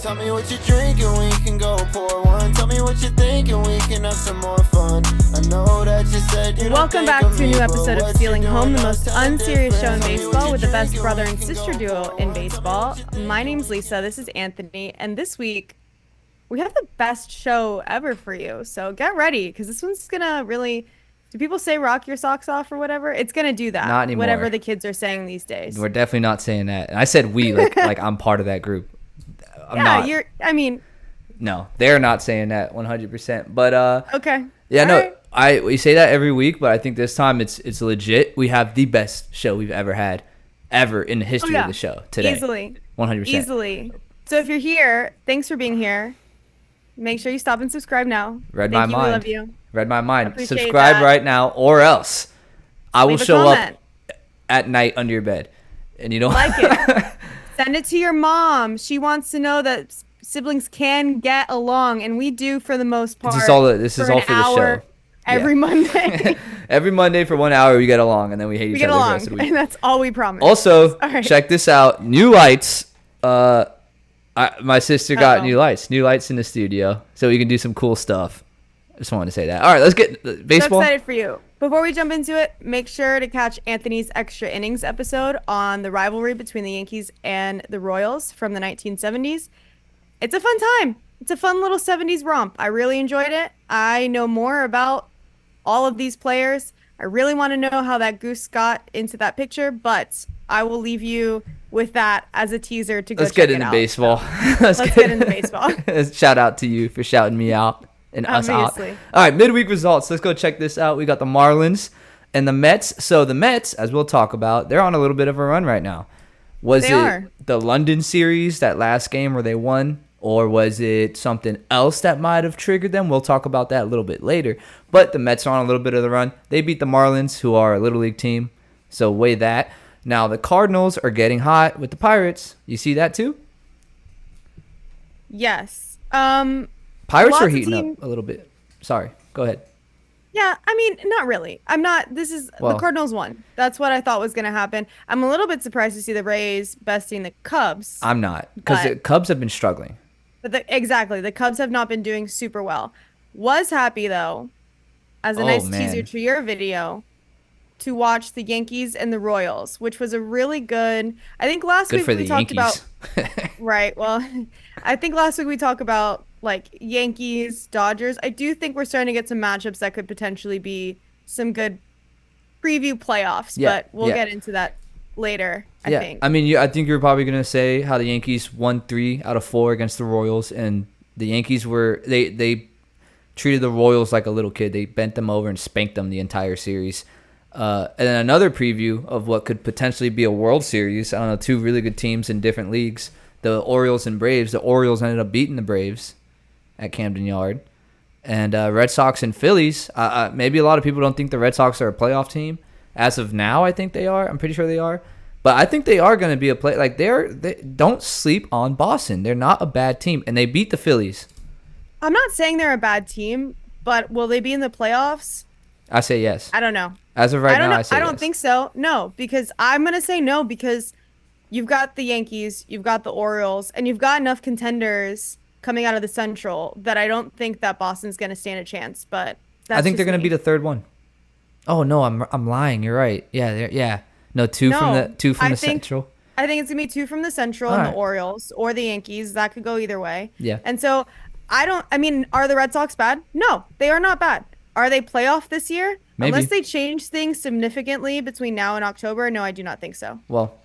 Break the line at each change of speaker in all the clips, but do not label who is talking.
Tell me what you're drinking, we can go pour one. Tell me what you're thinking, we can have some more fun. I know that you said you
Welcome back to a new episode of Stealing Home, the most unserious show in baseball with the best brother and sister duo in baseball. My name's Lisa, this is Anthony, and this week we have the best show ever for you. So get ready, because this one's gonna really... Do people say rock your socks off or whatever? It's going to do that.
Not anymore.
Whatever the kids are saying these days.
We're definitely not saying that. And I said we, like I'm part of that group. I'm not.
No,
they're not saying that 100%. But,
okay.
Yeah,
All
no,
right.
we say that every week, but I think this time it's legit. We have the best show we've ever had, ever in the history of the show today.
Easily.
100%.
Easily. So if you're here, thanks for being here. Make sure you stop and subscribe now.
Read
Thank
my
you,
mind.
We love you.
Read my mind.
Appreciate
Subscribe
that.
right now, or else I will
Leave a
show
comment.
up at night under your bed, and you don't
Like it. Send it to your mom. She wants to know that siblings can get along, and we do for the most part.
This is all for the show.
Every Monday.
Every Monday for 1 hour we get along, and then we hate each other the rest of the week.
And that's all we promise.
Also,
All right.
check this out. New lights. My sister got new lights in the studio, so we can do some cool stuff. I just wanted to say that. All right, let's get baseball.
So excited for you. Before we jump into it, make sure to catch Anthony's Extra Innings episode on the rivalry between the Yankees and the Royals from the 1970s. It's a fun time. It's a fun little 70s romp. I really enjoyed it. I know more about all of these players. I really want to know how that goose got into that picture, but I will leave you with that as a teaser to go
Let's
check
get
it
into
out.
baseball.
Let's get into baseball.
Shout out to you for shouting me out and us out.
Obviously.
All right, midweek results. Let's go check this out. We got the Marlins and the Mets. So the Mets, as we'll talk about, they're on a little bit of a run right now. Was it the London series, that last game where they won? Or was it something else that might have triggered them? We'll talk about that a little bit later. But the Mets are on a little bit of the run. They beat the Marlins, who are a Little League team. So weigh that. Now the Cardinals are getting hot with the Pirates. You see that too?
Yes.
Pirates are heating up a little bit. Sorry. Go ahead.
Yeah, I mean, not really. The Cardinals won. That's what I thought was going to happen. I'm a little bit surprised to see the Rays besting the Cubs.
I'm not, because the Cubs have been struggling.
But exactly, the Cubs have not been doing super well. Was happy, though, as a nice teaser to your video, to watch the Yankees and the Royals, which was a really good... I think last week we talked about... Right, well, I think last week we talked about like Yankees, Dodgers. I do think we're starting to get some matchups that could potentially be some good preview playoffs, but we'll get into that later, I think.
I mean, I think you're probably going to say how the Yankees won 3 out of 4 against the Royals, and the Yankees were, they treated the Royals like a little kid. They bent them over and spanked them the entire series. And then another preview of what could potentially be a World Series. I don't know, 2 really good teams in different leagues. The Orioles and Braves. The Orioles ended up beating the Braves at Camden Yard. And Red Sox and Phillies. Maybe a lot of people don't think the Red Sox are a playoff team. As of now, I think they are. I'm pretty sure they are. But I think they are going to be a play. Like, they don't sleep on Boston. They're not a bad team. And they beat the Phillies.
I'm not saying they're a bad team, but will they be in the playoffs?
I say yes.
I don't know.
As of right now, I say yes.
I don't think so. No, because I'm going to say no, because you've got the Yankees, you've got the Orioles, and you've got enough contenders coming out of the Central that I don't think that Boston's going to stand a chance. But that's
I think they're going to be the third one. Oh no, I'm lying. You're right. Yeah. No, two from the Central.
I think it's going to be 2 from the Central and the Orioles or the Yankees. That could go either way.
Yeah.
And so are the Red Sox bad? No, they are not bad. Are they playoff this year?
Maybe.
Unless they change things significantly between now and October. No, I do not think so.
Well,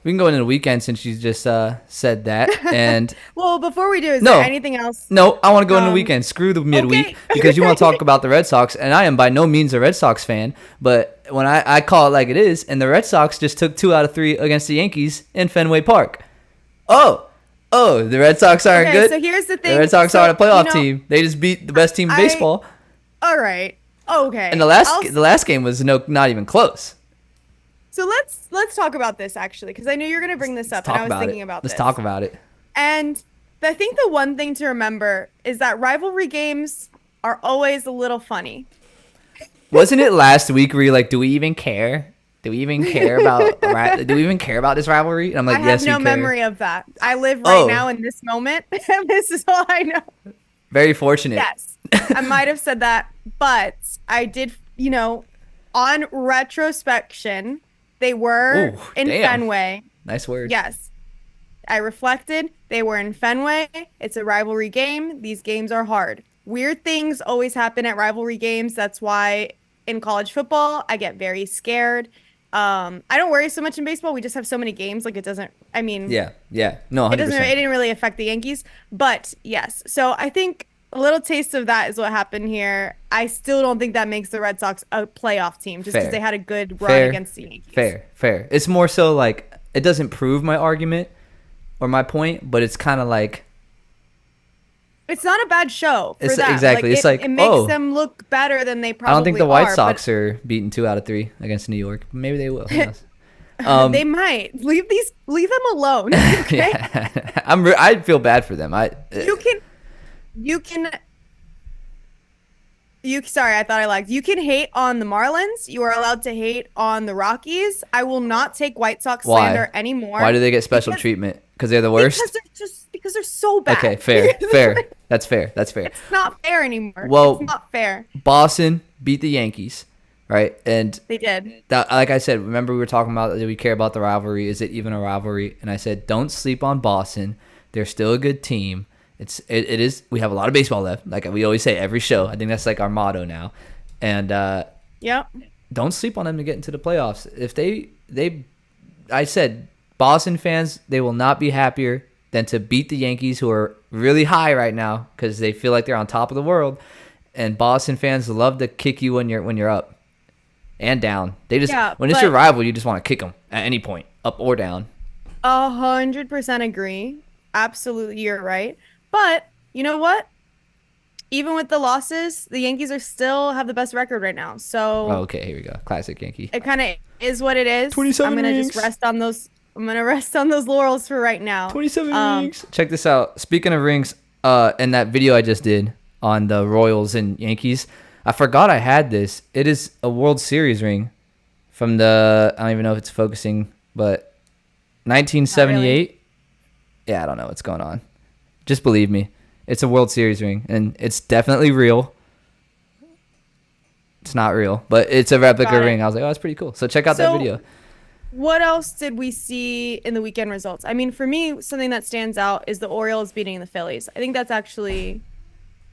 we can go into the weekend since you just said that. And
well, before we do, is there anything else?
No, I want to go into the weekend. Screw the midweek because you want to talk about the Red Sox. And I am by no means a Red Sox fan. But when I call it like it is, and the Red Sox just took 2 out of 3 against the Yankees in Fenway Park. Oh, the Red Sox aren't good?
So here's the thing.
The Red Sox aren't a playoff team. They just beat the best team in baseball.
All right. Okay.
And the last game was not even close.
So let's talk about this actually, because I knew you were going to bring this up, and I was thinking about this.
Let's talk about it.
And I think the one thing to remember is that rivalry games are always a little funny.
Wasn't it last week where you're like, do we even care? do we even care about do we even care about this rivalry? And I'm like,
I
yes,
have no
we care.
memory of that. I live right now in this moment. This is all I know.
Very fortunate.
Yes, I might have said that, but I did, on retrospection, they were in Fenway.
Nice word.
Yes. I reflected. They were in Fenway. It's a rivalry game. These games are hard. Weird things always happen at rivalry games. That's why in college football, I get very scared. I don't worry so much in baseball. We just have so many games. Like, it doesn't, I mean.
Yeah. No, 100%.
It didn't really affect the Yankees. But yes. So I think a little taste of that is what happened here. I still don't think that makes the Red Sox a playoff team just because they had a good run against the Yankees.
Fair. It's more so like, it doesn't prove my argument or my point, but it's kind of like,
it's not a bad show for that.
Exactly.
It makes them look better than they probably are.
I don't think the White Sox are beating 2 out of 3 against New York. Maybe they will. Who knows?
They might. Leave them alone. Okay?
Yeah. I feel bad for them.
Sorry, I thought I lagged. You can hate on the Marlins. You are allowed to hate on the Rockies. I will not take White Sox slander anymore.
Why do they get special treatment? Because they're the worst?
Because they're so bad.
Okay, fair. That's fair.
It's not fair anymore.
Well,
it's not fair.
Boston beat the Yankees, right? And
they did.
Like I said, remember we were talking about, do we care about the rivalry? Is it even a rivalry? And I said, don't sleep on Boston. They're still a good team. It is. We have a lot of baseball left. Like we always say every show. I think that's like our motto now. And don't sleep on them to get into the playoffs. If I said Boston fans, they will not be happier than to beat the Yankees, who are really high right now because they feel like they're on top of the world. And Boston fans love to kick you when you're up and down. They just when it's your rival, you just want to kick them at any point, up or down.
100% agree. Absolutely, you're right. But you know what? Even with the losses, the Yankees still have the best record right now. So
okay, here we go. Classic Yankee.
It kind of is what it is.
27
I'm gonna
rings.
just rest on those. I'm gonna rest on those laurels for right now.
27 rings. Check this out. Speaking of rings, in that video I just did on the Royals and Yankees, I forgot I had this. It is a World Series ring from I don't even know if it's focusing, but 1978. Really. Yeah, I don't know what's going on. Just believe me. It's a World Series ring, and it's definitely real. It's not real, but it's a replica ring. I was like, oh, that's pretty cool. So check out that video.
What else did we see in the weekend results? I mean, for me, something that stands out is the Orioles beating the Phillies. I think that's actually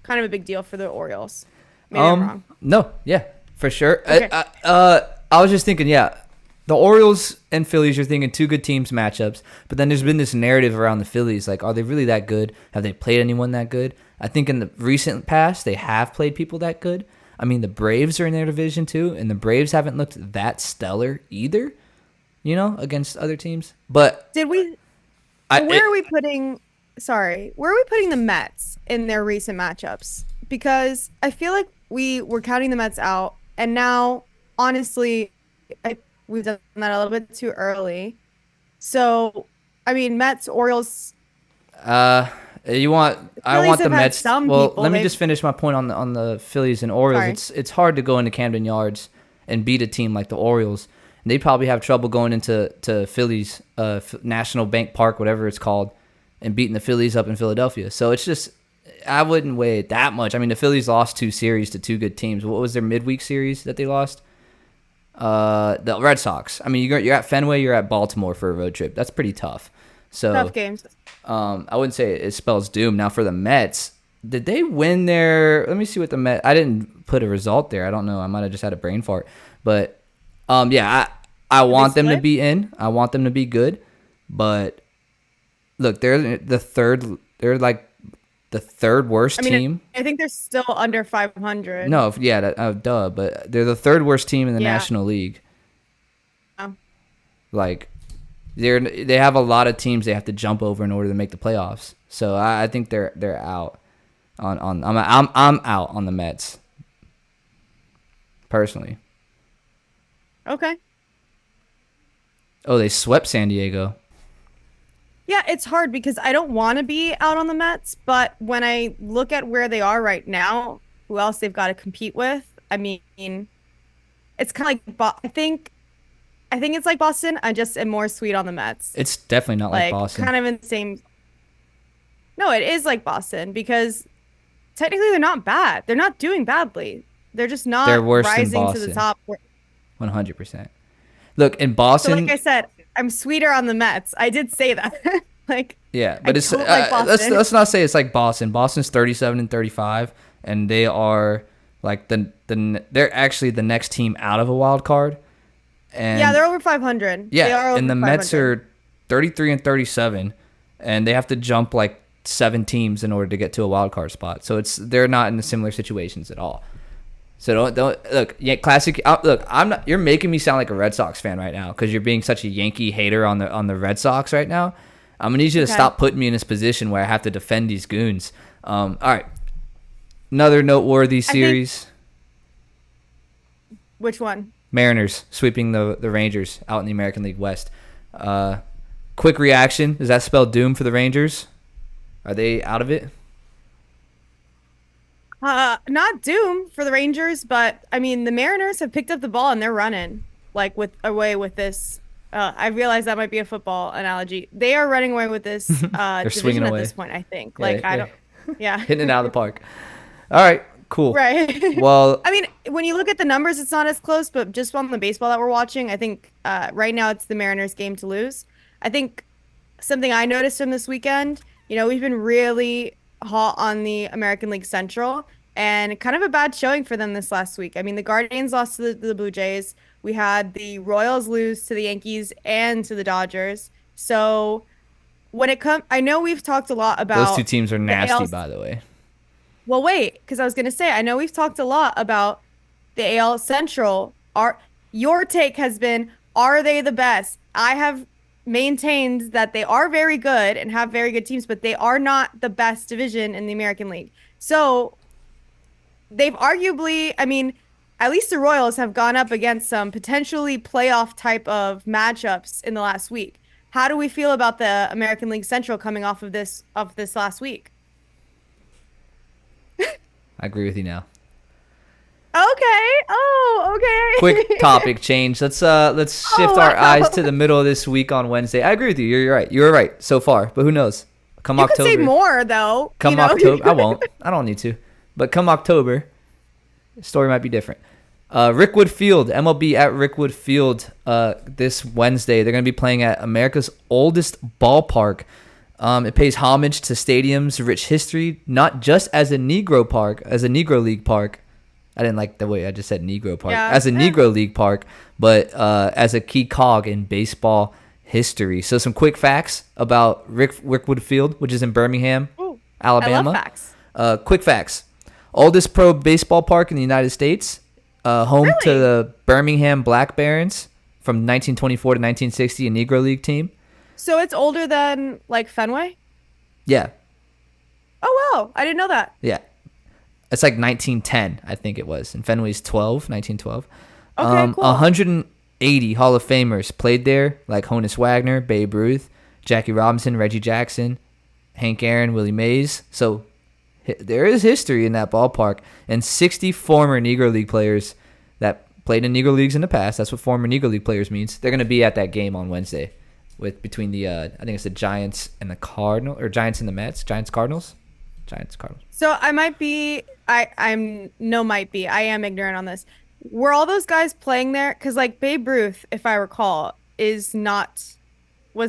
kind of a big deal for the Orioles. Maybe I'm wrong.
No, yeah, for sure.
Okay.
I was just thinking, the Orioles and Phillies, you're thinking 2 good teams matchups, but then there's been this narrative around the Phillies, like, are they really that good? Have they played anyone that good? I think in the recent past, they have played people that good. I mean, the Braves are in their division too, and the Braves haven't looked that stellar either, against other teams. But
where are we putting the Mets in their recent matchups? Because I feel like we were counting the Mets out, and now, honestly, we've done that a little bit too early. So, I mean, Mets, Orioles.
I want the Mets. Well, let me just finish my point on the Phillies and Orioles.
Sorry.
It's hard to go into Camden Yards and beat a team like the Orioles. And they probably have trouble going into Phillies, National Bank Park, whatever it's called, and beating the Phillies up in Philadelphia. So it's just, I wouldn't weigh it that much. I mean, the Phillies lost 2 series to 2 good teams. What was their midweek series that they lost? The Red Sox. I mean, you're at Fenway, you're at Baltimore for a road trip. That's pretty tough. So
tough games.
I wouldn't say it spells doom. Now for the Mets, did they win their? Let me see what the Mets. I didn't put a result there. I don't know. I might have just had a brain fart. But I want them to be in. I want them to be good. But look, they're the third. They're like the third worst team.
I think they're still under 500.
No, duh. But they're the third worst team in the National League. Like, they have a lot of teams they have to jump over in order to make the playoffs. So I think they're out. I'm out on the Mets. Personally.
Okay.
Oh, they swept San Diego.
Yeah, it's hard because I don't want to be out on the Mets, but when I look at where they are right now, who else they've got to compete with, I mean, it's kind of like, I think I think it's like Boston. I just am more sweet on the Mets.
It's definitely not like Boston.
Kind of in the same. No, it is like Boston because technically they're not bad. They're not doing badly. They're just not
They're worse than
rising to the
Boston.
top.
100%. Look, in
So
Boston,
like I said, I'm sweeter on the Mets. I did say that. Like,
yeah, but
I
it's
don't like Boston.
let's not say it's like Boston. Boston's 37 and 35, and they are like they're actually the next team out of a wild card. And
Yeah, they're over 500.
yeah,
They are over
and the
500.
Mets are 33 and 37, and they have to jump like 7 teams in order to get to a wild card spot. So they're not in the similar situations at all. So don't look. Yeah, classic. Look, I'm not. You're making me sound like a Red Sox fan right now because you're being such a Yankee hater on the Red Sox right now. I'm gonna need you to stop putting me in this position where I have to defend these goons. All right, another noteworthy series.
Which one?
Mariners sweeping the Rangers out in the American League West. Quick reaction. Does that spell doom for the Rangers? Are they out of it?
Not doom for the Rangers, but I mean the Mariners have picked up the ball and they're running like away with this. I realize that might be a football analogy. They are running away with this
They're swinging
division at
away.
this point, I think.
Yeah,
Like
yeah.
I don't. Yeah.
Hitting it out of the park. All right, cool.
Right.
Well,
I mean, when you look at the numbers, it's not as close, but just on the baseball that we're watching, I think right now it's the Mariners' game to lose. I think something I noticed from this weekend, we've been really hot on the American League Central and kind of a bad showing for them this last week. I mean, the Guardians lost to the Blue Jays. We had the Royals lose to the Yankees and to the Dodgers. So when it comes, I know we've talked a lot about
those two teams are
the
nasty,
AL
by the way.
Well, wait, because I was going to say, I know we've talked a lot about the AL Central. Your take has been, are they the best? I have maintained that they are very good and have very good teams, but they are not the best division in the American League. So they've arguably, I mean, at least the Royals have gone up against some potentially playoff type of matchups in the last week. How do we feel about the American League Central coming off of this last week?
I agree with you now.
Okay. Oh, okay.
Quick topic change. Let's shift our eyes to the middle of this week on Wednesday. I agree with you. You're right. You were right so far, but who knows? Come
You
October.
could say more though.
Come October, I won't. I don't need to. But come October, the story might be different. Rickwood Field, MLB at Rickwood Field this Wednesday. They're going to be playing at America's oldest ballpark. It pays homage to stadium's rich history, not just as a Negro park, as a Negro League park. I didn't like the way I just said Negro park.
Yeah.
As a Negro League park, but as a key cog in baseball history. So some quick facts about Rickwood Field, which is in Birmingham,
Ooh,
Alabama.
I love facts.
Quick facts. Oldest pro baseball park in the United States. Home to
Really?
the Birmingham Black Barons from 1924 to 1960, a Negro League team.
So it's older than like Fenway?
Yeah.
Oh wow, I didn't know that.
Yeah. It's like 1910, I think it was. And Fenway's 1912.
Okay, cool.
180 Hall of Famers played there, like Honus Wagner, Babe Ruth, Jackie Robinson, Reggie Jackson, Hank Aaron, Willie Mays. So there is history in that ballpark. And 60 former Negro League players that played in Negro Leagues in the past. That's what former Negro League players means. They're going to be at that game on Wednesday between the, I think it's the Giants and the Cardinals, or Giants and the Mets. Giants, Cardinals.
So I might be, I am ignorant on this. Were all those guys playing there? Because like Babe Ruth, if I recall, was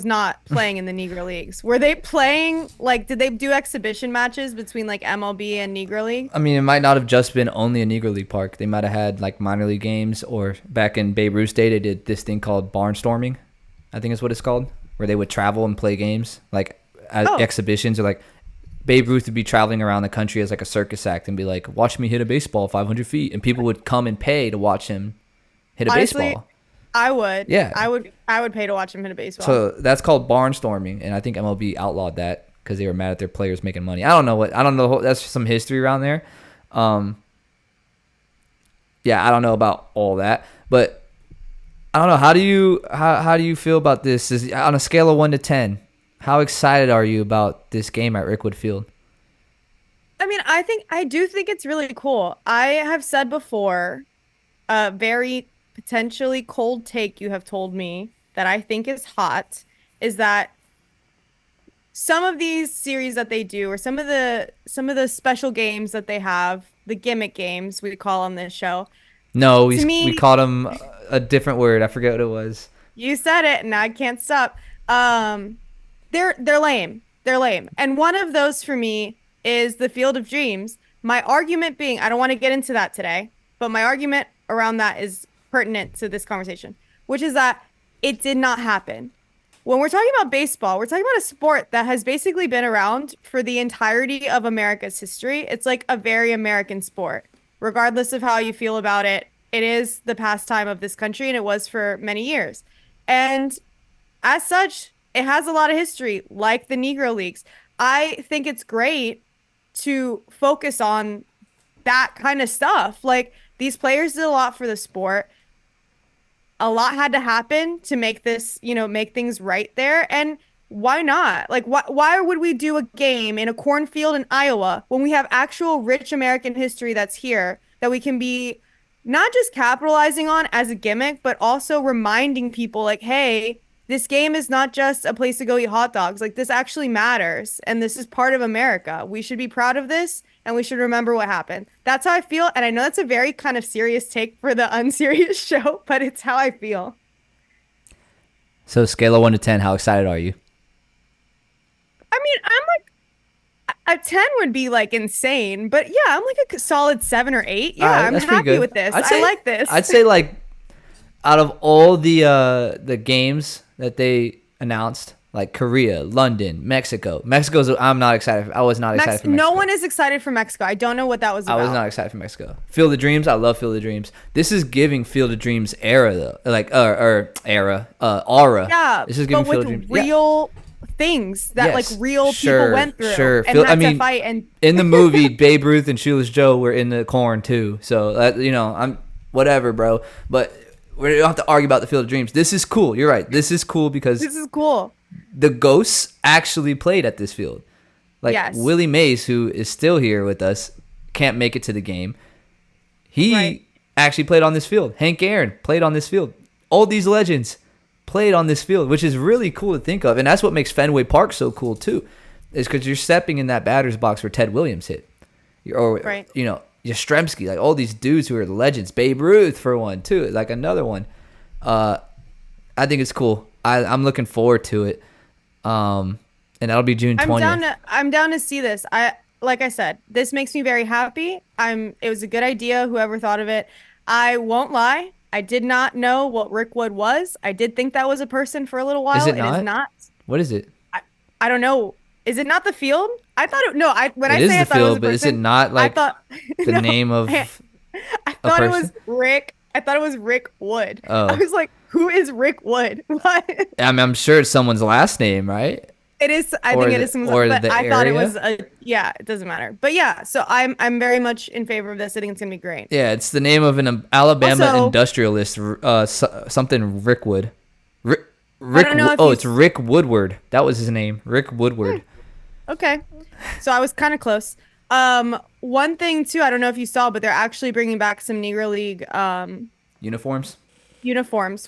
not playing in the Negro Leagues. Were they playing, like, did they do exhibition matches between like MLB and Negro League?
I mean, it might not have just been only a Negro League park. They might have had like minor league games, or back in Babe Ruth's day, they did this thing called barnstorming, I think is what it's called, where they would travel and play games, like exhibitions, or like Babe Ruth would be traveling around the country as like a circus act and be like, watch me hit a baseball 500 feet. And people would come and pay to watch him hit a
Honestly,
baseball.
I would.
Yeah.
I would pay to watch him hit a baseball.
So that's called barnstorming. And I think MLB outlawed that because they were mad at their players making money. I don't know. That's some history around there. Yeah, I don't know about all that, but I don't know. How do you feel about this? Is on a scale of 1 to 10, how excited are you about this game at Rickwood Field?
I mean, I do think it's really cool. I have said before, very potentially cold take you have told me that I think is hot is that some of these series that they do, or some of the special games that they have, the gimmick games we call on this show,
No,
to
we
me,
called him a different word. I forget what it was.
you said it and I can't stop. Um, they're lame. They're lame. And one of those for me is the Field of Dreams. My argument being, I don't want to get into that today, but my argument around that is pertinent to this conversation, which is that it did not happen. When we're talking about baseball, we're talking about a sport that has basically been around for the entirety of America's history. It's like a very American sport. Regardless of how you feel about it, it is the pastime of this country, and it was for many years. And as such, it has a lot of history, like the Negro Leagues. I think it's great to focus on that kind of stuff. Like, these players did a lot for the sport. A lot had to happen to make this, make things right there. And why not? Like, why would we do a game in a cornfield in Iowa when we have actual rich American history that's here that we can be not just capitalizing on as a gimmick, but also reminding people like, hey, this game is not just a place to go eat hot dogs. Like, this actually matters. And this is part of America. We should be proud of this, and we should remember what happened. That's how I feel. And I know that's a very kind of serious take for the unserious show, but it's how I feel.
So scale of 1 to 10, how excited are you?
I mean, I'm like, a 10 would be like insane, but yeah, I'm like a solid 7 or 8. Yeah, I'm happy with this. I like this.
I'd say, like, out of all the games that they announced, like Korea, London, Mexico. I'm not excited. I was not excited for Mexico.
No one is excited for Mexico. I don't know what that was about.
I was not excited for Mexico. Field of Dreams. I love Field of Dreams. This is giving Field of Dreams era though, like aura.
Yeah,
this is giving
but
Field of
with
Dreams
real things that like real people went through.
Sure.
And had to fight. And
in the movie, Babe Ruth and Shoeless Joe were in the corn too. So that, I'm whatever, bro. But we don't have to argue about the Field of Dreams. This is cool. You're right. This is cool because
this is cool.
The Ghosts actually played at this field. Like, yes. Willie Mays, who is still here with us, can't make it to the game. He actually played on this field. Hank Aaron played on this field. All these legends played on this field, which is really cool to think of. And that's what makes Fenway Park so cool, too, is because you're stepping in that batter's box where Ted Williams hit. Yastrzemski, like all these dudes who are legends. Babe Ruth, for one, too, like another one. I think it's cool. I'm looking forward to it. And that'll be June 20th.
I'm down to see this. Like I said, this makes me very happy. It was a good idea, whoever thought of it. I won't lie. I did not know what Rickwood was. I did think that was a person for a little while.
Is it not?
It is not.
What is it?
I don't know. Is it not the field? I thought it. No, when
it
I
is
say
the
I thought
field,
it was a
but
person,
is it not like the name of?
I thought it was Rick. I thought it was Rick Wood.
Oh.
I was like, who is Rick Wood? What?
I'm sure it's someone's last name, right?
It is. I think it is someone's last name. But I thought it was yeah, it doesn't matter. But yeah, so I'm very much in favor of this. I think it's gonna be great.
Yeah, it's the name of an Alabama industrialist, something Rickwood. Rick. It's Rick Woodward. That was his name, Rick Woodward.
Okay, so I was kind of close. One thing too, I don't know if you saw, but they're actually bringing back some Negro League uniforms,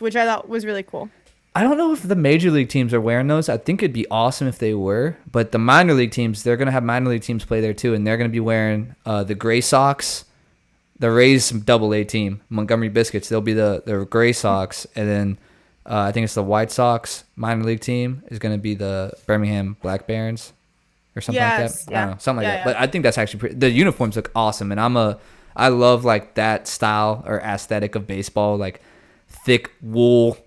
which I thought was really cool.
I don't know if the major league teams are wearing those. I think it'd be awesome if they were, but the minor league teams, they're gonna have minor league teams play there too, and they're gonna be wearing the Gray Sox, the Rays AA team, Montgomery Biscuits. They'll be the Gray Sox, and then I think it's the White Sox minor league team is gonna be the Birmingham Black Barons. Or something like that.
Yeah.
I don't know, something like that. But I think that's actually the uniforms look awesome, and I love like that style or aesthetic of baseball, like thick wool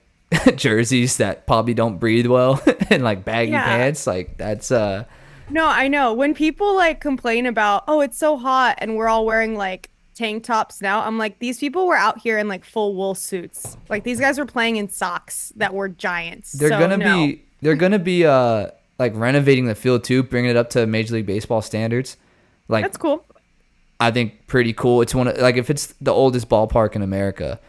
jerseys that probably don't breathe well and like baggy pants. Like that's No,
I know. When people like complain about, oh, it's so hot and we're all wearing like tank tops now, I'm like, these people were out here in like full wool suits. Like these guys were playing in socks that were giants. They're
gonna be like renovating the field too, bringing it up to Major League Baseball standards. Like
that's cool.
I think pretty cool. It's one of, like, if it's the oldest ballpark in America,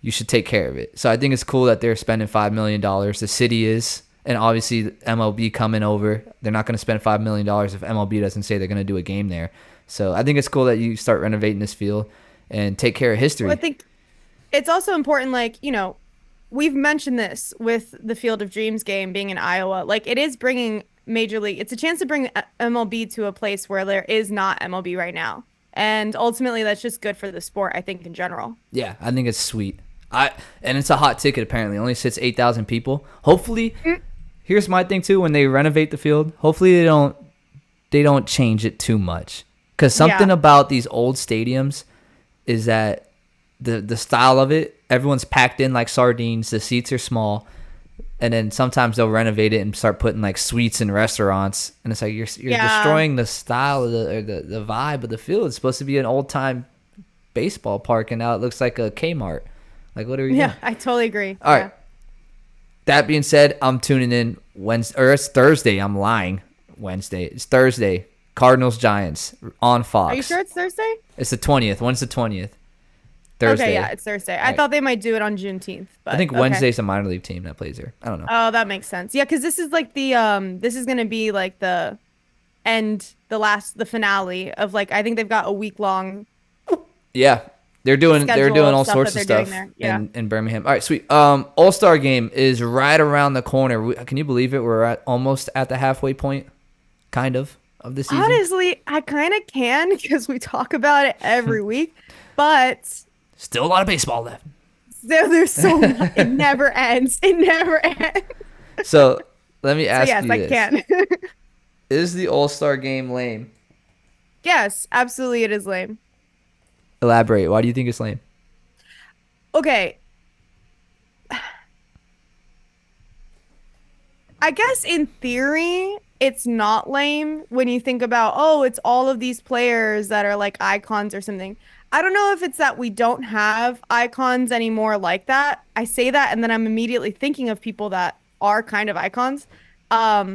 you should take care of it. So I think it's cool that they're spending $5 million. The city is, and obviously MLB coming over. They're not going to spend $5 million if MLB doesn't say they're going to do a game there. So I think it's cool that you start renovating this field and take care of history.
Well, I think it's also important, like, we've mentioned this with the Field of Dreams game being in Iowa. Like, it is bringing Major League, it's a chance to bring MLB to a place where there is not MLB right now. And ultimately, that's just good for the sport, I think, in general.
Yeah, I think it's sweet. And it's a hot ticket, apparently. It only sits 8,000 people. Hopefully, here's my thing, too. When they renovate the field, hopefully they don't change it too much. Because something about these old stadiums is that the style of it, everyone's packed in like sardines. The seats are small. And then sometimes they'll renovate it and start putting like suites and restaurants, and it's like you're destroying the style of the vibe of the field. It's supposed to be an old time baseball park, and now it looks like a Kmart. Like, what are we doing?
Yeah, I totally agree.
All right. That being said, I'm tuning in Wednesday, or it's Thursday. I'm lying. Wednesday. It's Thursday. Cardinals Giants on Fox.
Are you sure it's Thursday?
It's the 20th. When's the 20th? Thursday.
Okay, yeah, it's Thursday. I thought they might do it on Juneteenth, but
I think Wednesday's a minor league team that plays there. I don't know.
Oh, that makes sense. Yeah, because this is like this is gonna be like the finale of, like, I think they've got a week long.
Yeah, they're doing all sorts of stuff
Yeah.
in Birmingham. All right, sweet. All-Star game is right around the corner. Can you believe it? We're almost at the halfway point, kind of the season.
Honestly, I kind of can, because we talk about it every week, but.
Still a lot of baseball left.
There's so much. It never ends. It never ends.
So let me ask you this.
Yes, I can.
Is the All-Star game lame?
Yes, absolutely it is lame.
Elaborate. Why do you think it's lame?
Okay. I guess in theory, it's not lame when you think about, it's all of these players that are like icons or something. I don't know if it's that we don't have icons anymore like that. I say that, and then I'm immediately thinking of people that are kind of icons. I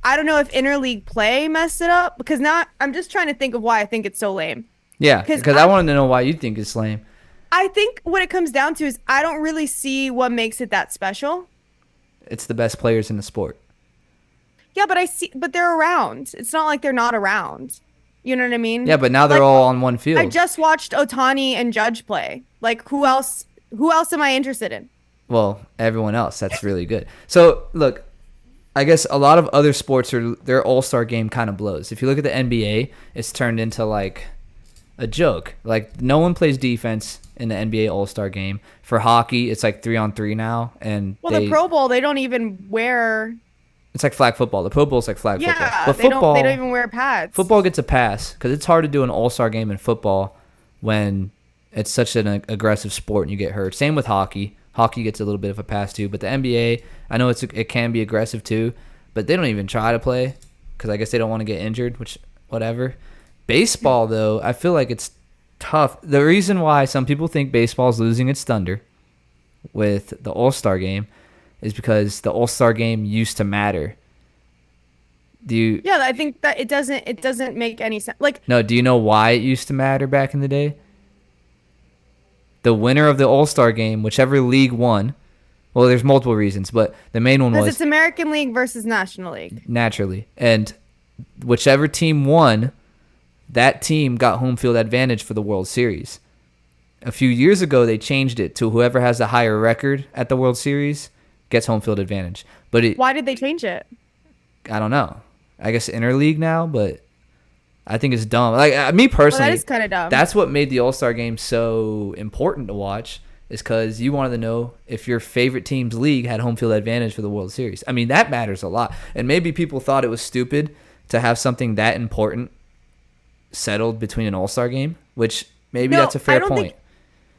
don't know if interleague play messed it up, because now I'm just trying to think of why I think it's so lame.
Yeah, because I wanted to know why you think it's lame.
I think what it comes down to is I don't really see what makes it that special.
It's the best players in the sport.
Yeah, but they're around. It's not like they're not around. You know what I mean?
Yeah, but now they're all on one field.
I just watched Ohtani and Judge play. Like, who else am I interested in?
Well, everyone else. That's really good. So, look, I guess a lot of other sports, their all-star game kind of blows. If you look at the NBA, it's turned into like a joke. Like, no one plays defense in the NBA all-star game. For hockey, it's like 3-on-3 now. And
the Pro Bowl, they don't even wear...
It's like flag football. The Pro Bowl is like flag football. But
they don't even wear pads.
Football gets a pass because it's hard to do an all-star game in football when it's such an aggressive sport and you get hurt. Same with hockey. Hockey gets a little bit of a pass too. But the NBA, I know it can be aggressive too, but they don't even try to play because I guess they don't want to get injured, which whatever. Baseball, though, I feel like it's tough. The reason why some people think baseball is losing its thunder with the all-star game is because the All-Star game used to matter.
Yeah, I think that it doesn't make any sense. Like,
no, do you know why it used to matter back in the day? The winner of the All-Star game, whichever league won, well, there's multiple reasons, but the main one was
it's American League versus National League.
Naturally. And whichever team won, that team got home field advantage for the World Series. A few years ago, they changed it to whoever has the higher record at the World Series gets home field advantage. But
why did they change it?
I don't know. I guess interleague now, but I think it's dumb. Like, me personally,
that is kind of dumb.
That's what made the All-Star game so important to watch, is because you wanted to know if your favorite team's league had home field advantage for the World Series. I mean, that matters a lot. And maybe people thought it was stupid to have something that important settled between an All-Star game, which maybe that's a fair point.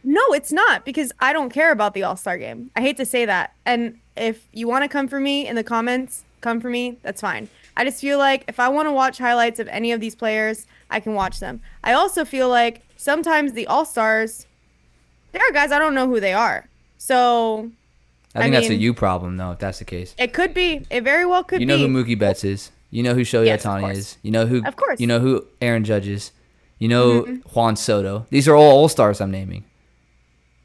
No, it's not, because I don't care about the All-Star game. I hate to say that. And if you want to come for me in the comments, come for me. That's fine. I just feel like if I want to watch highlights of any of these players, I can watch them. I also feel like sometimes the All-Stars, there are guys I don't know who they are. So,
I think that's a you problem, though, if that's the case.
It could be. It very well could be.
You know who Mookie Betts is. You know who Shohei Ohtani is. You know who.
Of course.
You know who Aaron Judge is. You know Juan Soto. These are all All-Stars I'm naming.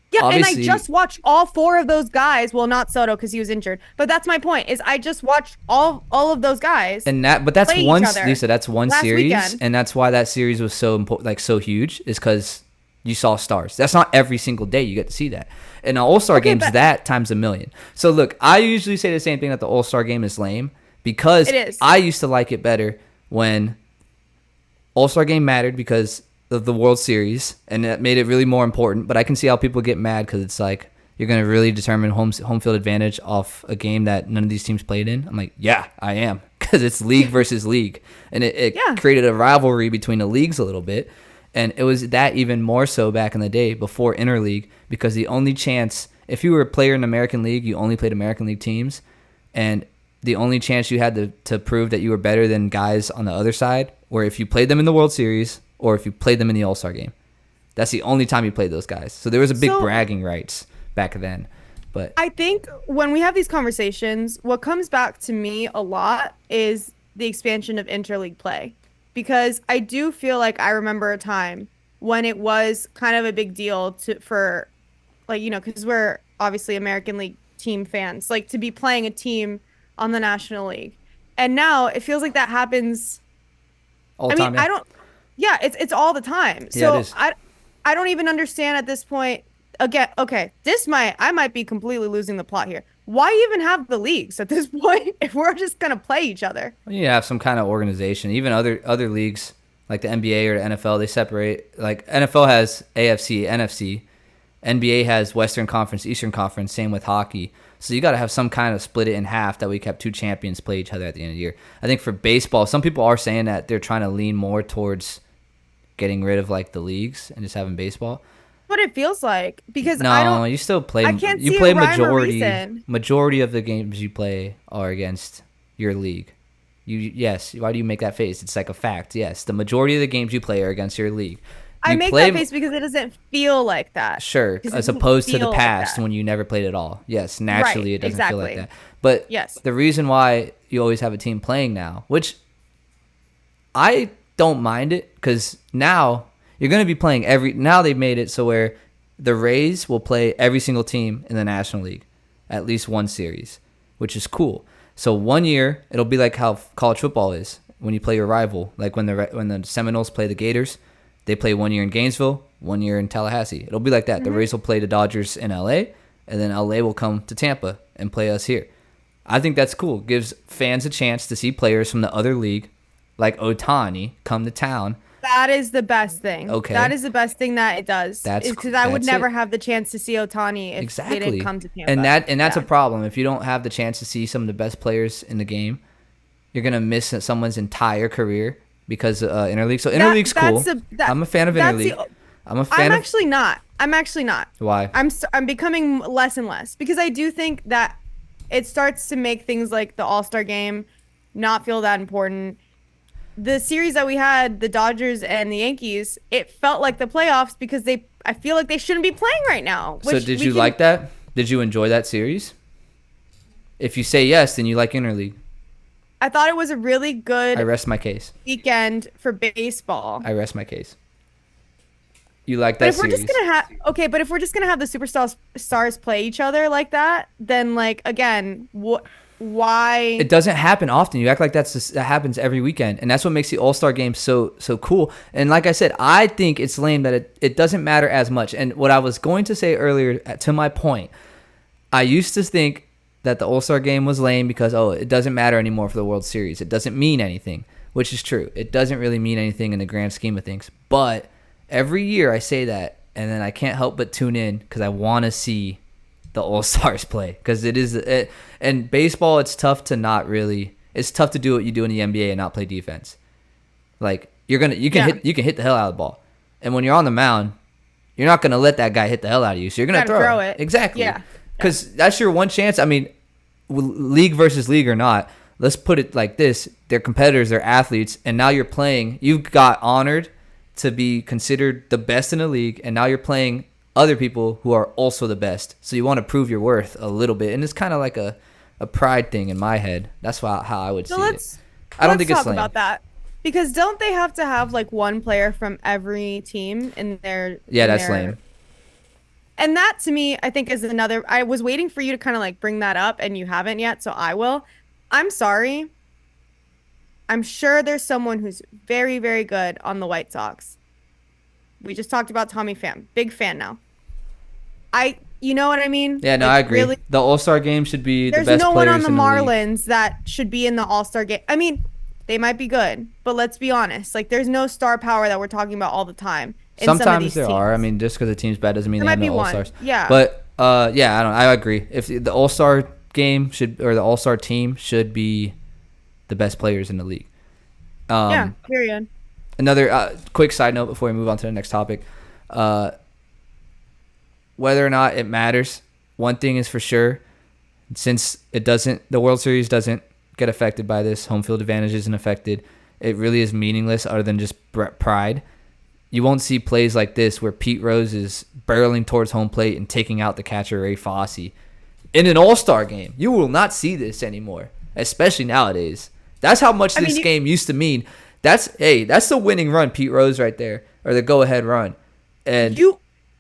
Yeah, obviously, and I just watched all four of those guys. Well, not Soto because he was injured, but that's my point. Is I just watched all of those guys.
And but that's one, Lisa. That's one series,
weekend.
And that's why that series was so important, like so huge, is because you saw stars. That's not every single day you get to see that. And an All-Star game's that times a million. So look, I usually say the same thing, that the All-Star game is lame, because
it is.
I used to like it better when All-Star game mattered because of the World Series, and that made it really more important. But I can see how people get mad because it's like, you're going to really determine home field advantage off a game that none of these teams played in. I'm like, yeah, I am, because it's league versus league. And it created a rivalry between the leagues a little bit. And it was that even more so back in the day before interleague, because the only chance, if you were a player in the American League, you only played American League teams. And the only chance you had to prove that you were better than guys on the other side were if you played them in the World Series or if you played them in the All-Star game. That's the only time you played those guys. So there was a big bragging rights back then. But
I think when we have these conversations, what comes back to me a lot is the expansion of interleague play, because I do feel like I remember a time when it was kind of a big deal for like, you know, because we're obviously American League team fans, like to be playing a team on the National League. And now it feels like that happens
all the time.
It's all the time. So I don't even understand at this point. Again, okay, I might be completely losing the plot here. Why even have the leagues at this point if we're just gonna play each other?
You have some kind of organization. Even other leagues like the NBA or the NFL, they separate. Like NFL has AFC, NFC. NBA has Western Conference, Eastern Conference. Same with hockey. So you got to have some kind of split it in half that we kept two champions play each other at the end of the year. I think for baseball, some people are saying that they're trying to lean more towards getting rid of like the leagues and just having baseball.
What it feels like, because
you still play.
I can't
you
see
play
a rhyme or reason.
Majority of the games you play are against your league. Yes. Why do you make that face? It's like a fact. Yes, the majority of the games you play are against your league.
I make that face because it doesn't feel like that.
Sure, as opposed to the past when you never played at all. Yes, naturally it doesn't feel like that. But the reason why you always have a team playing now, which I don't mind it, because now you're going to be playing now they've made it so where the Rays will play every single team in the National League, at least one series, which is cool. So 1 year, it'll be like how college football is when you play your rival. Like when the Seminoles play the Gators, they play 1 year in Gainesville, 1 year in Tallahassee. It'll be like that. Mm-hmm. The Rays will play the Dodgers in LA, and then LA will come to Tampa and play us here. I think that's cool. Gives fans a chance to see players from the other league, like Ohtani, come to town.
That is the best thing.
Okay.
That is the best thing that it does. That's because I would never have the chance to see Ohtani if they didn't come to Tampa.
And that's a problem. If you don't have the chance to see some of the best players in the game, you're gonna miss someone's entire career because interleague. So interleague's cool. I'm a fan of interleague. I'm actually not.
Why? I'm becoming less and less, because I do think that it starts to make things like the All-Star game not feel that important. The series that we had, the Dodgers and the Yankees, it felt like the playoffs because I feel like they shouldn't be playing right now.
So did you like that? Did you enjoy that series? If you say yes, then you like interleague.
I thought it was a really good
I rest my case.
Weekend for baseball.
I rest my case. You like that series.
But if we're just gonna have the superstars play each other like that, then like again, why?
It doesn't happen often. You act like that happens every weekend, and that's what makes the All-Star game so cool. And like I said, I think it's lame that it doesn't matter as much. And what I was going to say earlier, to my point, I used to think that the All-Star game was lame because it doesn't matter anymore for the World Series. It doesn't mean anything, which is true. It doesn't really mean anything in the grand scheme of things. But every year I say that, and then I can't help but tune in because I want to see the All-Stars play, because and baseball, it's tough to do what you do in the NBA and not play defense. Like you can hit the hell out of the ball, and when you're on the mound, you're not gonna let that guy hit the hell out of you, so you're gonna throw it. Exactly. Because that's your one chance. I mean, league versus league or not, let's put it like this: they're competitors, they're athletes, and now you're playing. You got honored to be considered the best in the league, and now you're playing other people who are also the best. So you want to prove your worth a little bit. And it's kind of like a pride thing in my head. That's how I would see it. I don't think it's lame.
Let's talk about that. Because don't they have to have like one player from every team in their...
Yeah, that's lame.
And that to me, I think is another... I was waiting for you to kind of like bring that up, and you haven't yet, so I will. I'm sorry. I'm sure there's someone who's very, very good on the White Sox. We just talked about Tommy Pham. Big fan now. You know what I mean?
Yeah, no,
like,
I agree.
Really,
The All-Star game should be the
there's
best
no one
players
on the
in the league.
Marlins that should be in the All-Star game. I mean, they might be good, but let's be honest. Like, there's no star power that we're talking about all the time.
Sometimes there are. I mean, just because the team's bad doesn't mean they have no All-Stars.
Yeah.
But yeah, I agree. If the All-Star game the All-Star team should be the best players in the league.
Yeah. Period.
Another quick side note before we move on to the next topic. Whether or not it matters, one thing is for sure, since the World Series doesn't get affected by this, home field advantage isn't affected, it really is meaningless other than just pride. You won't see plays like this where Pete Rose is barreling towards home plate and taking out the catcher Ray Fosse. In an All-Star game, you will not see this anymore, especially nowadays. That's how much this game used to mean. That's the winning run, Pete Rose right there, or the go-ahead run. And
you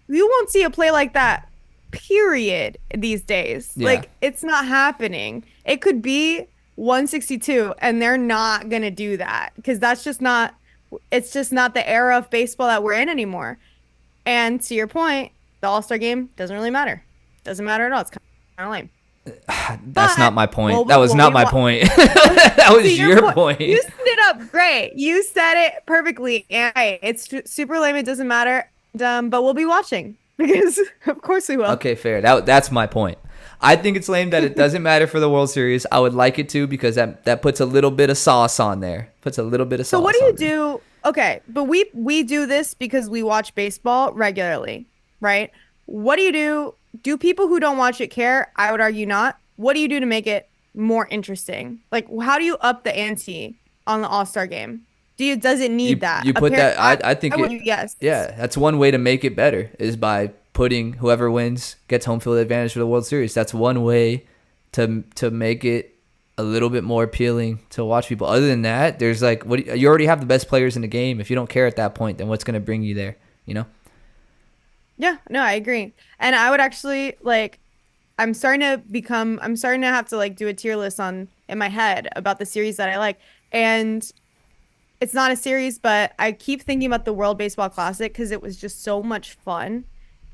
won't see a play like that, period, these days.
Yeah.
Like, it's not happening. It could be 162, and they're not going to do that because it's just not the era of baseball that we're in anymore. And to your point, the All-Star game doesn't really matter. Doesn't matter at all. It's kind of lame.
That's not my point. That was not my point. That was your point.
You set it up great. You said it perfectly. And it's super lame. It doesn't matter. But we'll be watching because of course we will.
Okay, fair. That's my point. I think it's lame that it doesn't matter for the World Series. I would like it to because that puts a little bit of sauce on there. Puts a little bit of sauce.
So what do you do? Okay, but we do this because we watch baseball regularly, right? What do you do? Do people who don't watch it care? I would argue not. What do you do to make it more interesting? Like, how do you up the ante on the All-Star game? Does it need that?
You put that. I think
yes.
Yeah, that's one way to make it better is by putting whoever wins gets home field advantage for the World Series. That's one way to make it a little bit more appealing to watch people. Other than that, there's like you already have the best players in the game. If you don't care at that point, then what's going to bring you there? You know?
Yeah, no, I agree. And I would actually I'm starting to have to do a tier list in my head about the series that I like. And it's not a series, but I keep thinking about the World Baseball Classic because it was just so much fun.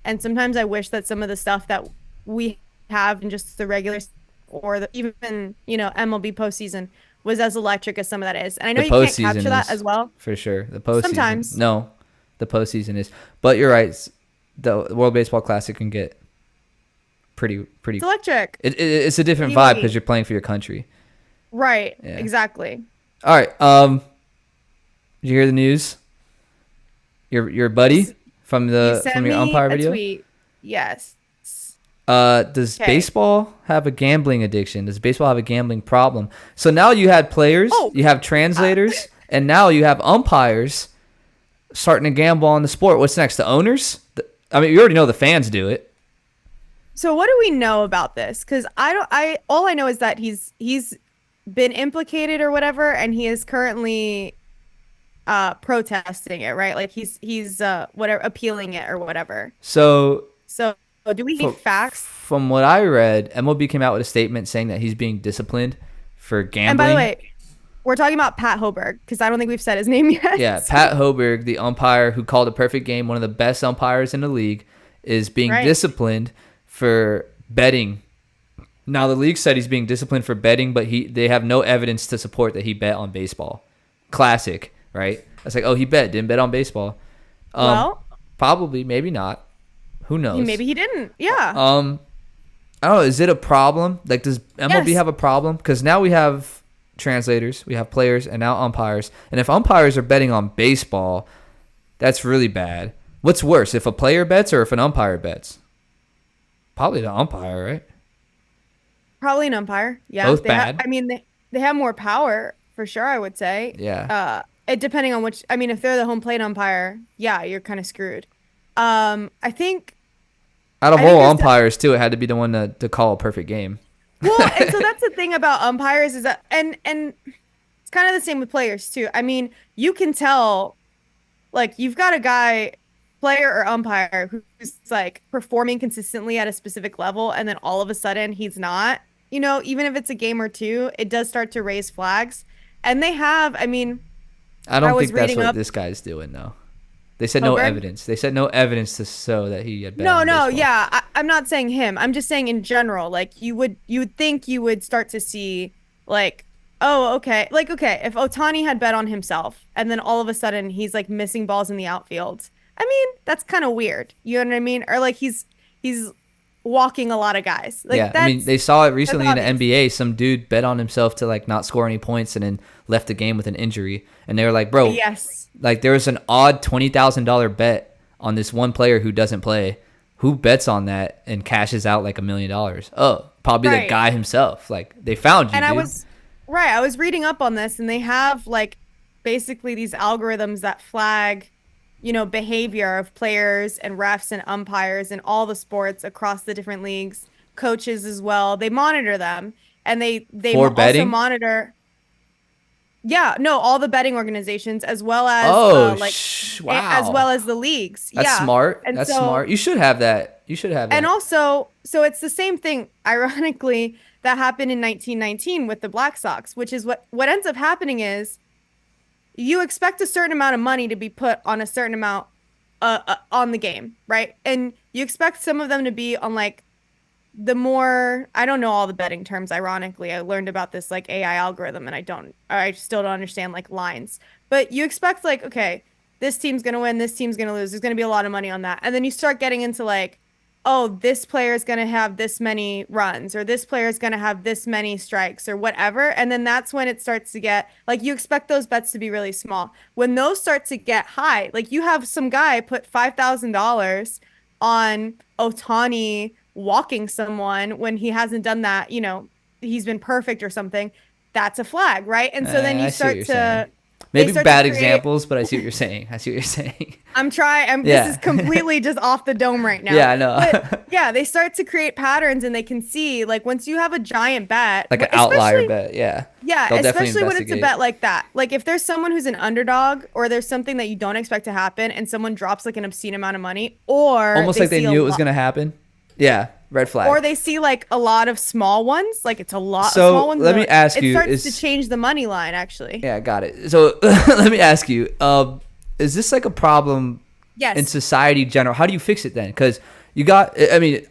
And sometimes I wish that some of the stuff that we have in just the regular or even MLB postseason was as electric as some of that is. And I know you can't capture that as well.
For sure. The postseason.
Sometimes.
No, the postseason is. But you're right. The World Baseball Classic can get pretty.
It's electric.
It's a different vibe because you're playing for your country.
Right.
Yeah.
Exactly.
All right. Did you hear the news? Your buddy from your Umpire video?
Tweet. Yes.
Does baseball have a gambling addiction? Does baseball have a gambling problem? So now you had players, you have translators, and now you have umpires starting to gamble on the sport. What's next? The owners? I mean, you already know the fans do it.
So what do we know about this? Because all I know is that he's been implicated or whatever, and he is currently protesting it, right? Like he's whatever, appealing it or whatever. So do we need facts?
From what I read, MLB came out with a statement saying that he's being disciplined for gambling.
And by the way, we're talking about Pat Hoberg because I don't think we've said his name yet.
Yeah, Pat Hoberg, the umpire who called a perfect game, one of the best umpires in the league, is being disciplined for betting. Now, the league said he's being disciplined for betting, but they have no evidence to support that he bet on baseball. Classic, right? It's like, he didn't bet on baseball.
Well,
probably, maybe not. Who knows?
Maybe he didn't. Yeah.
I don't know. Is it a problem? Like, does MLB have a problem? Because now we have translators, we have players, and now umpires. And if umpires are betting on baseball, that's really bad. What's worse, if a player bets or if an umpire bets? Probably the umpire, right?
Probably an umpire. Yeah.
Both bad.
They have more power for sure, I would say.
Yeah.
Depending on which. I mean, if they're the home plate umpire, yeah, you're kind of screwed. I think.
Out of all umpires, too, it had to be the one to call a perfect game.
Well, and so that's the thing about umpires is that, and it's kind of the same with players too. I mean, you can tell, like, you've got a guy, player or umpire, who's like performing consistently at a specific level, and then all of a sudden he's not. Even if it's a game or two, it does start to raise flags. And they have, I don't
think that's what this guy's doing, though. They said no
Hoberg?
evidence. They said no evidence to show that he had bet
No,
on
no,
baseball.
yeah. I'm not saying him. I'm just saying in general. Like you would think you would start to see like, oh, okay. Like, okay, if Otani had bet on himself and then all of a sudden he's like missing balls in the outfield. I mean, that's kind of weird. You know what I mean? Or like he's walking a lot of guys. Like
Yeah, I mean,
that's
they saw it recently in the
obvious.
NBA. Some dude bet on himself to like not score any points and then left the game with an injury. And they were like, bro,
Yes.
like there was an odd $20,000 bet on this one player who doesn't play. Who bets on that and cashes out like $1 million? Oh, probably the
Right.
guy himself. Like they found you,
And
dude.
I was reading up on this and they have like basically these algorithms that flag, behavior of players and refs and umpires in all the sports across the different leagues, coaches as well. They monitor them and they
For
also
betting?
monitor. Yeah, no, all the betting organizations as well as
Oh,
wow. As well as the leagues.
That's
yeah.
smart.
And
That's
so,
smart. You should have that. You should have that.
And also, so it's the same thing, ironically, that happened in 1919 with the Black Sox, which is what ends up happening is you expect a certain amount of money to be put on a certain amount on the game, right? And you expect some of them to be on like the more, I don't know all the betting terms, ironically. I learned about this like AI algorithm and I still don't understand like lines. But you expect like, okay, this team's going to win, this team's going to lose. There's going to be a lot of money on that. And then you start getting into like, oh, this player is going to have this many runs or this player is going to have this many strikes or whatever. And then that's when it starts to get like you expect those bets to be really small. When those start to get high, like you have some guy put $5,000 on Otani walking someone when he hasn't done that, he's been perfect or something. That's a flag, right? And so then you
I see what
start
you're
to
saying.
they
Maybe
start to
bad
create-
examples, but I see what you're saying. I see what you're saying.
Yeah. This is completely just off the dome right now.
Yeah, I know.
But yeah, they start to create patterns and they can see like once you have a giant bet,
Like an outlier bet, yeah.
Yeah,
They'll definitely
especially when it's a
investigate.
bet like that. Like if there's someone who's an underdog or there's something that you don't expect to happen and someone drops like an obscene amount of money or
Almost like they
see a
knew it was
lot-
going to happen. Yeah, red flag.
Or they see like a lot of small ones, like it's a lot
So,
of small ones.
let me ask you,
it starts
is-
to change the money line actually.
Yeah, got it. So let me ask you, is this like a problem
Yes.
in society in general? How do you fix it then? Because I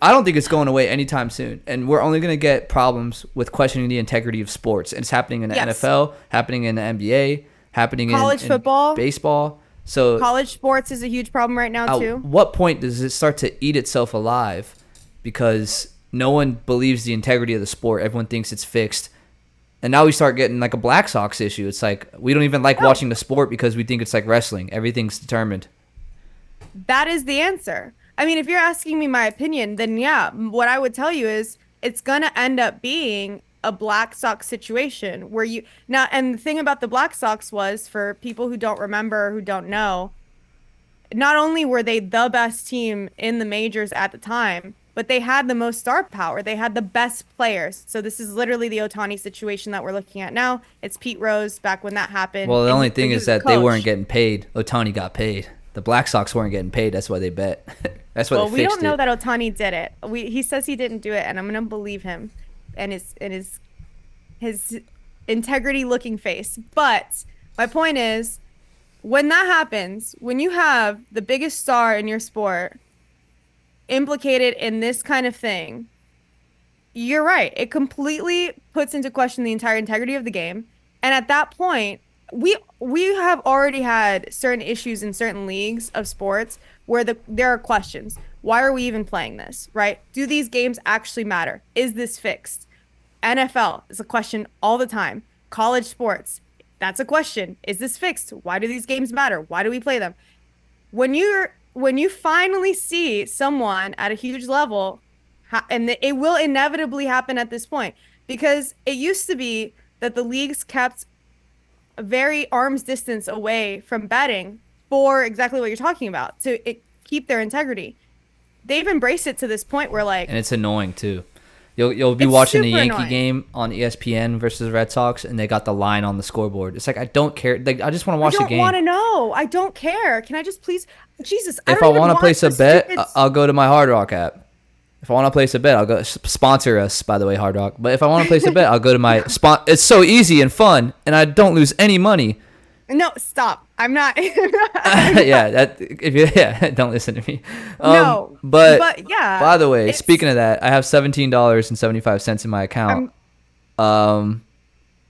don't think it's going away anytime soon. And we're only going to get problems with questioning the integrity of sports. And it's happening in the
Yes.
NFL, happening in the NBA, happening
College
in
football.
baseball. So
College sports is a huge problem right now
at
too.
what point does it start to eat itself alive? Because no one believes the integrity of the sport. Everyone thinks it's fixed. And now we start getting like a Black Sox issue. It's like we don't even like watching the sport because we think it's like wrestling. Everything's determined.
That is the answer. I mean, if you're asking me my opinion, then yeah, what I would tell you is it's going to end up being a Black Sox situation where and the thing about the Black Sox was for people who don't remember, who don't know, not only were they the best team in the majors at the time, but they had the most star power. They had the best players. So this is literally the Otani situation that we're looking at now. It's Pete Rose back when that happened.
Well, the
and
only
he
thing
was
is
the
that they
coach.
weren't getting paid. Otani got paid. The Black Sox weren't getting paid. That's why they bet. That's why
Well,
they
we
fixed
don't know
it.
that Otani did it. He says he didn't do it, and I'm gonna believe him, and his integrity looking face. But my point is, when that happens, when you have the biggest star in your sport implicated in this kind of thing, you're right. It completely puts into question the entire integrity of the game. And at that point, we have already had certain issues in certain leagues of sports where there are questions. Why are we even playing this, right? Do these games actually matter? Is this fixed? NFL is a question all the time. College sports, that's a question. Is this fixed? Why do these games matter? Why do we play them? When you finally see someone at a huge level, and it will inevitably happen at this point, because it used to be that the leagues kept a very arm's distance away from betting for exactly what you're talking about, to keep their integrity. They've embraced it to this point where like,
And it's annoying too. You'll be
It's
watching the
super
Yankee
annoying.
game on ESPN versus Red Sox, and they got the line on the scoreboard. It's like I don't care. Like I just want to watch
I
the
don't
game.
want to know. I don't care. Can I just please, Jesus?
If
don't
I
even
want to place a
the
bet,
stupid-
I'll go to my Hard Rock app. If I want to place a bet, I'll go sponsor us, by the way, Hard Rock. But if I want to place a bet, I'll go to my It's so easy and fun, and I don't lose any money.
No, stop. I'm not.
Yeah, don't listen to me.
No, but yeah.
By the way, speaking of that, I have $17.75 in my account.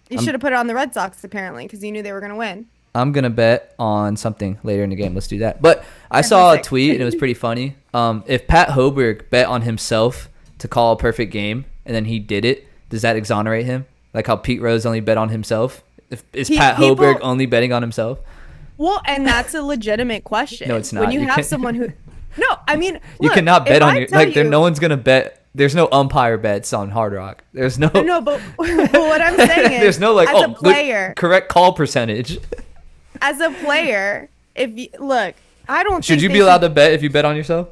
You should have put it on the Red Sox apparently because you knew they were gonna win.
I'm gonna bet on something later in the game. Let's do that. But I saw a tweet and it was pretty funny. If Pat Hoberg bet on himself to call a perfect game and then he did it, does that exonerate him? Like how Pete Rose only bet on himself? Is Pat Hoberg only betting on himself?
Well, and that's a legitimate question.
No, it's not.
When you have someone who, no, I mean,
you
look,
cannot bet on your like.
You,
no one's gonna bet. There's no umpire bets on Hard Rock. There's no.
No, but what I'm saying is,
there's no like
as a player,
correct call percentage.
As a player, if you look, I don't.
Should you be allowed to bet if you bet on yourself?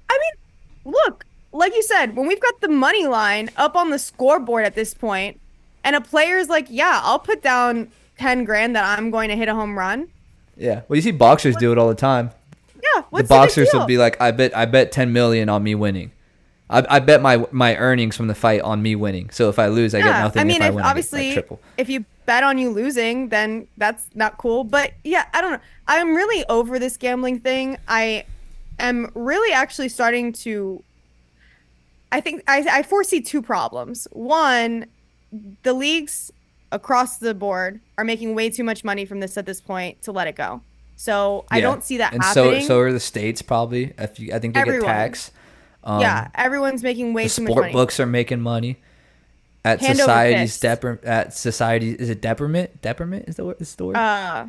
I mean, look, like you said, when we've got the money line up on the scoreboard at this point, and a player's like, "Yeah, I'll put down 10 grand that I'm going to hit a home run."
Yeah, well, you see boxers do it all the time.
Yeah,
the boxers will be like, I bet 10 million on me winning. I bet my earnings from the fight on me winning. So if I lose, I get nothing.
I mean,
if I win,
obviously,
I get triple.
If you bet on you losing, then that's not cool. But yeah, I don't know. I'm really over this gambling thing. I am really actually starting to. I think I foresee two problems. One, the leagues across the board are making way too much money from this at this point to let it go. So I don't see that happening.
So are the states probably. I think they get taxed.
Yeah, everyone's making way too much money.
Sport books are making money. At society's is it detriment? Detriment is the word. Yeah.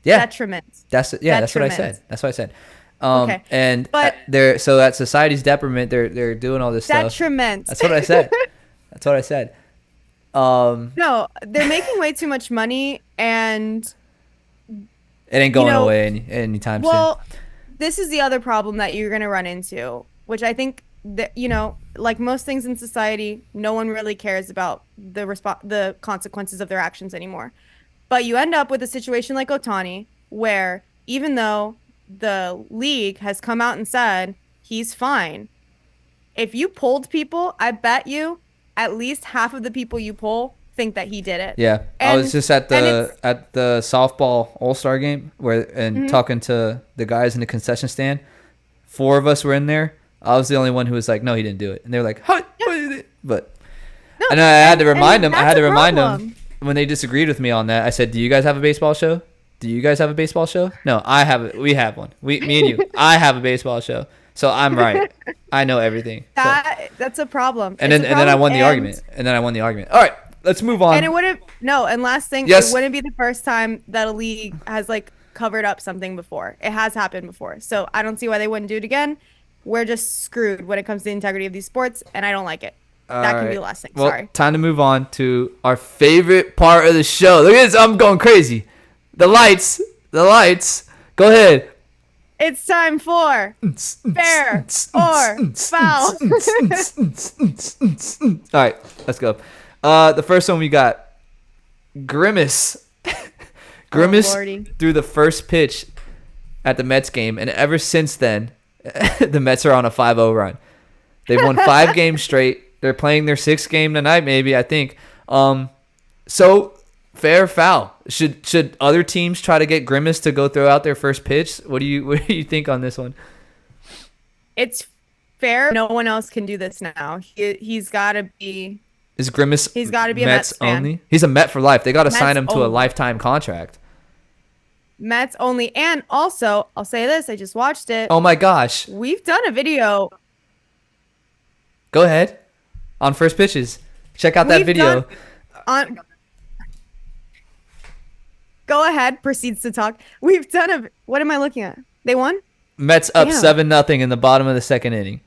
Detriment.
That's what I said. That's what I said.
Okay.
And
but
so at society's detriment, they're doing all this stuff.
Detriment.
That's what I said. That's what I said.
No, they're making way too much money, and
it ain't going away anytime soon.
Well, this is the other problem that you're going to run into, which I think that, like most things in society, no one really cares about the consequences of their actions anymore. But you end up with a situation like Ohtani, where even though the league has come out and said he's fine, if you polled people, I bet you at least half of the people you poll think that he did it.
Yeah, I was just at the softball All-Star game talking to the guys in the concession stand. 4 of us were in there. I was the only one who was like, "No, he didn't do it," and they were like, "Huh?" Yeah. But no, and I had to remind them. I had to remind them when they disagreed with me on that. I said, "Do you guys have a baseball show? Do you guys have a baseball show?" No, I have it. We have one. Me and you. I have a baseball show. So I'm right. I know everything.
That's a problem.
And then I won the argument. All right, let's move on.
And it wouldn't. No, and last thing, it wouldn't be the first time that a league has like covered up something before. It has happened before. So I don't see why they wouldn't do it again. We're just screwed when it comes to the integrity of these sports, and I don't like it. That can be the last thing.
Well,
sorry.
Time to move on to our favorite part of the show. Look at this. I'm going crazy. The lights. Go ahead.
It's time for fair or foul.
All right, let's go. The first one we got Grimace. Grimace threw the first pitch at the Mets game, and ever since then, the Mets are on a 5-0 run. They've won 5 games straight. They're playing their 6th game tonight, maybe, I think. So fair or foul? Should other teams try to get Grimace to go throw out their first pitch? What do you think on this one?
It's fair. No one else can do this now. He's got to be.
Is Grimace?
He's got to be
Mets
a Mets
only.
fan.
He's a Met for life. They got to sign him to a lifetime contract.
Mets only, and also I'll say this: I just watched it.
Oh my gosh!
We've done a video.
Go ahead. On first pitches, check out that video.
Go ahead. Proceeds to talk. We've done a. What am I looking at? They won.
Mets up 7-0 in the bottom of the 2nd inning.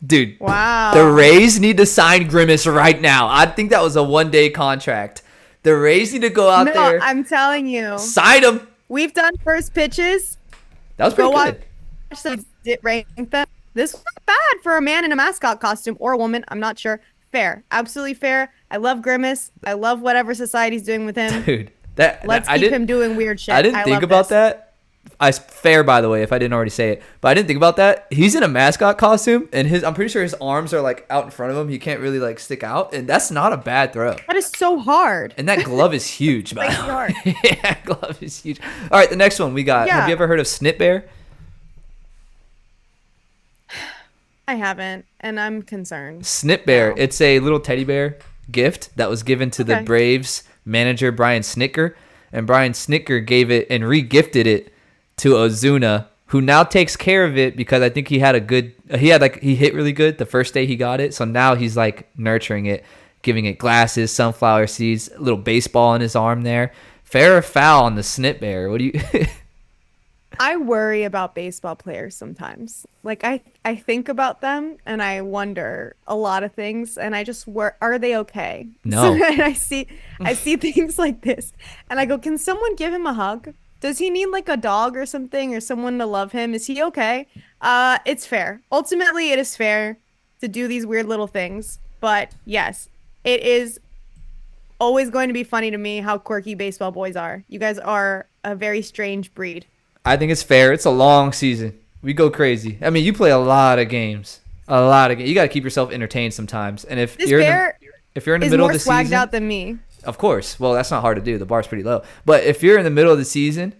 Dude.
Wow.
The Rays need to sign Grimace right now. I think that was a 1-day contract. The Rays need to go out there.
No, I'm telling you.
Sign him.
We've done first pitches.
That was pretty good.
Watch them. Rank them. This was bad for a man in a mascot costume or a woman. I'm not sure. Fair. Absolutely fair. I love Grimace. I love whatever society's doing with him.
Dude.
Let's keep him doing weird shit.
I didn't think about that. Fair, by the way, if I didn't already say it, but I didn't think about that. He's in a mascot costume, and I'm pretty sure his arms are like out in front of him. He can't really like stick out, and that's not a bad throw.
That is so hard.
And that glove is huge, man.
Hard.
Yeah, glove is huge. All right, the next one we got.
Yeah.
Have you ever heard of Snip Bear?
I haven't, and I'm concerned.
Snip Bear.
No.
It's a little teddy bear gift that was given to the Braves manager Brian Snitker, and Brian Snitker gave it and re-gifted it to Ozuna, who now takes care of it because I think he hit really good the first day he got it. So now he's like nurturing it, giving it glasses, sunflower seeds, a little baseball in his arm there. Fair or foul on the Snip Bear? What do you?
I worry about baseball players sometimes. Like I think about them and I wonder a lot of things, and I just are they okay?
No.
So, and I see things like this and I go, can someone give him a hug? Does he need like a dog or something, or someone to love him? Is he okay? It's fair. Ultimately, it is fair to do these weird little things. But yes, it is always going to be funny to me how quirky baseball boys are. You guys are a very strange breed.
I think it's fair. It's a long season. We go crazy. I mean, you play a lot of games. A lot of games. You got to keep yourself entertained sometimes. And if you're in the middle of the season,
more swagged out than me.
Of course. Well, that's not hard to do. The bar's pretty low. But if you're in the middle of the season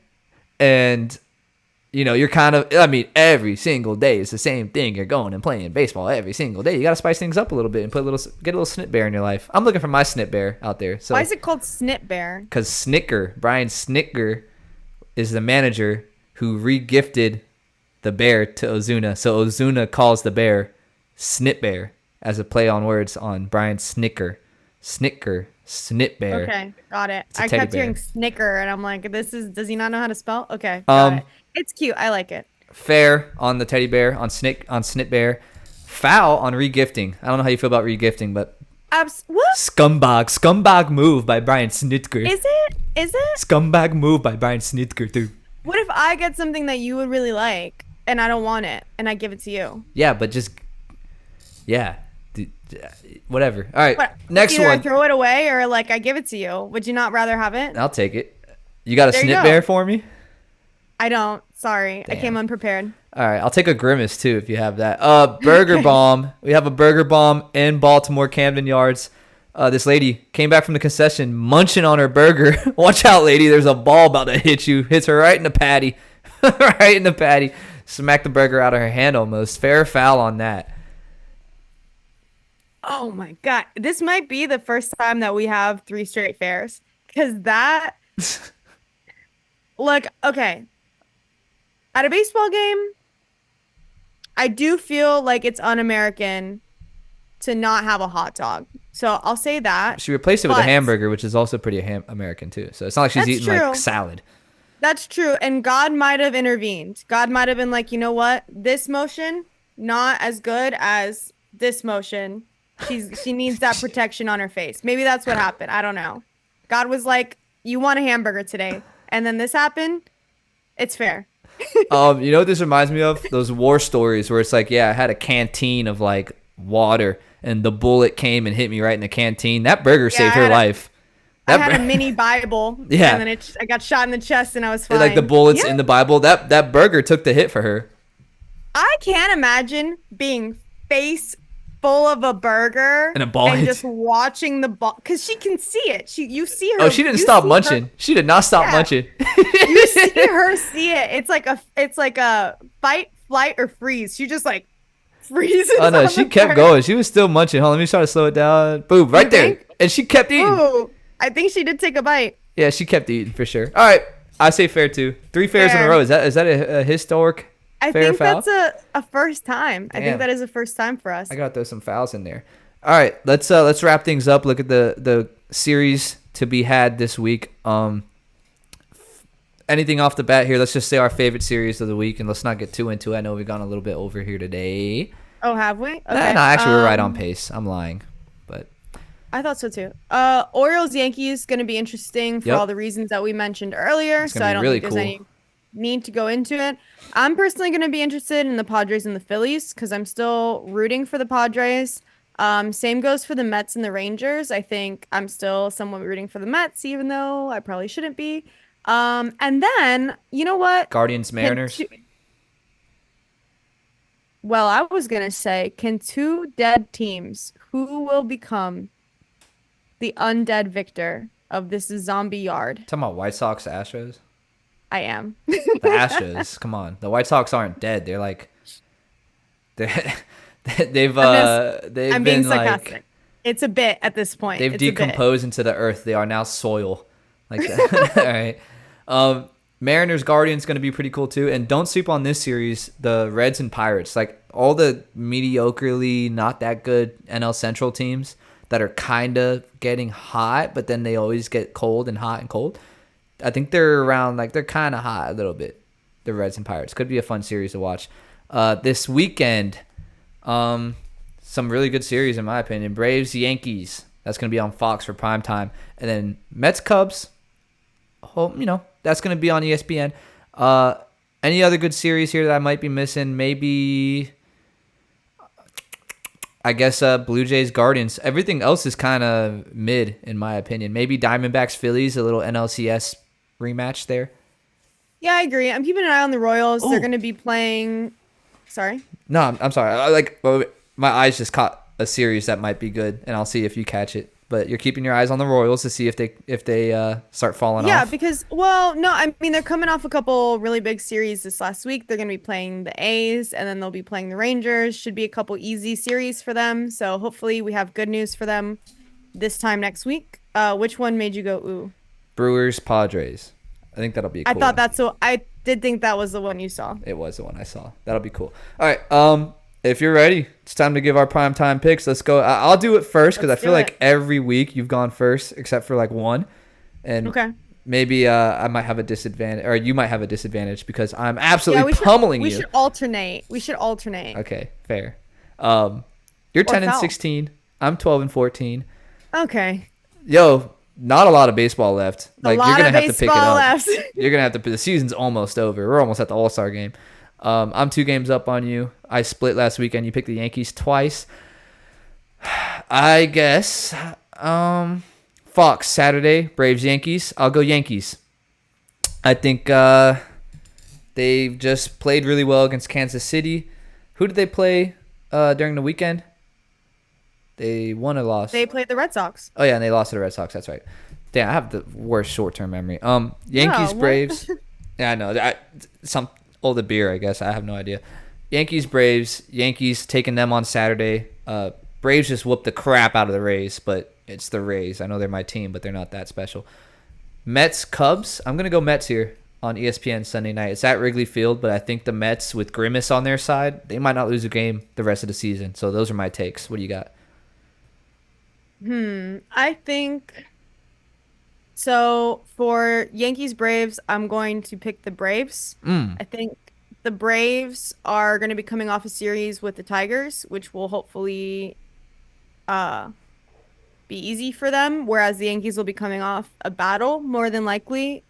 and, you're every single day is the same thing. You're going and playing baseball every single day. You got to spice things up a little bit and get a little Snip Bear in your life. I'm looking for my Snip Bear out there. So,
why is it called Snip Bear?
Because Brian Snitker is the manager who re-gifted the bear to Ozuna. So Ozuna calls the bear Snip Bear as a play on words on Brian Snitker. Snip Bear.
Okay, got it. I
teddy
kept
bear.
hearing Snicker, and I'm like, does he not know how to spell? Okay, got it. It's cute. I like it.
Fair on the teddy bear, on Snip Bear. Foul on re-gifting. I don't know how you feel about re-gifting, but
What?
Scumbag move by Brian Snitker.
Is it?
Scumbag move by Brian Snitker, dude.
What if I get something that you would really like, and I don't want it, and I give it to you?
Yeah, but whatever. All right, next
Either
one.
I throw it away, or like I give it to you. Would you not rather have it?
I'll take it. You got a
There you
Snip
go.
Bear for me?
I don't. Sorry,
Damn.
I came unprepared.
All right, I'll take a Grimace too if you have that. Burger Bomb. We have a Burger Bomb in Baltimore Camden Yards. This lady came back from the concession munching on her burger. Watch out, lady. There's a ball about to hit you. Hits her right in the patty. Right in the patty. Smack the burger out of her hand almost. Fair or foul on that?
Oh my God. This might be the first time that we have 3 straight fairs. Because that... Look, okay. At a baseball game, I do feel like it's un-American to not have a hot dog. So I'll say that.
She replaced it with a hamburger, which is also pretty American too. So it's not like she's eating like salad.
That's true. And God might have intervened. God might have been like, you know what? This motion, not as good as this motion. She needs that protection on her face. Maybe that's what happened. I don't know. God was like, you want a hamburger today. And then this happened. It's fair.
You know what this reminds me of? Those war stories where it's like, yeah, I had a canteen of like water and the bullet came and hit me right in the canteen. That burger saved her life.
I had a mini Bible.
Yeah.
And then I got shot in the chest and I was fine.
Like the bullets in the Bible. That burger took the hit for her.
I can't imagine being face full of a burger
and a ball
and just watching the ball, because she can see it. You see her.
Oh, she didn't stop munching. She did not stop munching.
You see her see it. It's like a fight, flight, or freeze. She just like freezes.
Oh no, she kept going. She was still munching. Hold on, let me try to slow it down. Boom, right there. And she kept eating.
Ooh, I think she did take a bite.
Yeah, she kept eating for sure. All right, I say fair too. 3 fairs in a row. Is that a historic?
I
fair
think
foul?
that's a first time. I think that is a first time for us.
I gotta throw some fouls in there. All right, let's wrap things up. Look at the series to be had this week. Anything off the bat here? Let's just say our favorite series of the week, and let's not get too into it. I know we've gone a little bit over here today.
Oh, have we? Okay.
No, actually, we're right on pace. I'm lying, but
I thought so too. Orioles Yankees going to be interesting for all the reasons that we mentioned earlier. So I don't think there's any need to go into it. I'm personally going to be interested in the Padres and the Phillies because I'm still rooting for the Padres. Same goes for the Mets and the Rangers. I think I'm still somewhat rooting for the Mets, even though I probably shouldn't be. And then you know what?
Guardians,
Can
Mariners.
two, well, I was gonna say, can two dead teams who will become the undead victor of this zombie yard?
Talking about White Sox, Astros.
I am.
The Astros. Come on, the White Sox aren't dead. They're like, they're they've
I'm being
been
sarcastic.
like
It's a bit at this point.
they've
It's a bit.
decomposed into the earth. They are now soil. Like that. All right. Mariners Guardians going to be pretty cool too. And don't sleep on this series, the Reds and Pirates. Like all the mediocrely not that good NL Central teams that are kind of getting hot, but then they always get cold and hot and cold. I think they're around, like they're kind of hot a little bit. The Reds and Pirates could be a fun series to watch. This weekend, some really good series in my opinion. Braves Yankees. That's going to be on Fox for prime time. And then Mets Cubs. That's going to be on ESPN. Any other good series here that I might be missing? Maybe, I guess, Blue Jays Guardians. Everything else is kind of mid, in my opinion. Maybe Diamondbacks Phillies, a little NLCS rematch there.
Yeah, I agree. I'm keeping an eye on the Royals.
Ooh.
They're going to be playing. Sorry.
No, I'm sorry. My eyes just caught a series that might be good, and I'll see if you catch it. But you're keeping your eyes on the Royals to see if they start falling off.
Yeah, because I mean they're coming off a couple really big series this last week. They're going to be playing the A's, and then they'll be playing the Rangers. Should be a couple easy series for them. So hopefully we have good news for them this time next week. Which one made you go ooh?
Brewers Padres. I think that'll be. Cool.
I did think that was the one you saw.
It was the one I saw. That'll be cool. All right. If you're ready, it's time to give our primetime picks. Let's go. I'll do it first because I feel like every week you've gone first except for like one. And maybe I might have a disadvantage, or you might have a disadvantage because I'm absolutely pummeling you.
We should alternate.
Okay, fair. You're 10-16. I'm 12-14.
Okay.
Yo, not a lot of baseball left. Like you're gonna have to pick it up.
Left.
You're gonna have to. The season's almost over. We're almost at the All-Star game. I'm 2 games up on you. I split last weekend. You picked the Yankees twice. I guess. Fox Saturday, Braves Yankees. I'll go Yankees. I think they've just played really well against Kansas City. Who did they play during the weekend? They won or lost?
They played the Red Sox.
Oh yeah, and they lost to the Red Sox. That's right. Damn, I have the worst short-term memory. Yankees, Braves. Yeah, I know. All the beer, I guess. I have no idea. Yankees, Braves. Yankees taking them on Saturday. Braves just whooped the crap out of the Rays, but it's the Rays. I know they're my team, but they're not that special. Mets, Cubs. I'm going to go Mets here on ESPN Sunday night. It's at Wrigley Field, but I think the Mets with Grimace on their side, they might not lose a game the rest of the season. So those are my takes. What do you got?
I think... So for Yankees Braves, I'm going to pick the Braves. I think the Braves are going to be coming off a series with the Tigers, which will hopefully be easy for them, whereas the Yankees will be coming off a battle more than likely,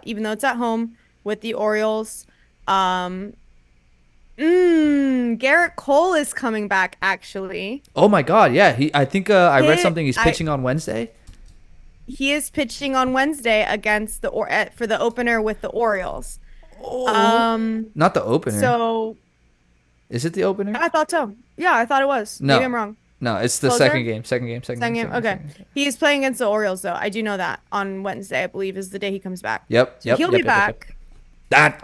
even though it's at home with the Orioles. Garrett Cole is coming back actually.
Oh my God, yeah. I think I read something he's pitching on Wednesday.
He is pitching on Wednesday against for the opener with the Orioles.
Not the opener.
So,
is it the opener?
I thought so. Yeah, I thought it was.
No.
Maybe I'm wrong.
No, it's the second game. Second game.
Okay. He is playing against the Orioles, though. I do know that on Wednesday, I believe, is the day he comes back.
Yep.
He'll be back.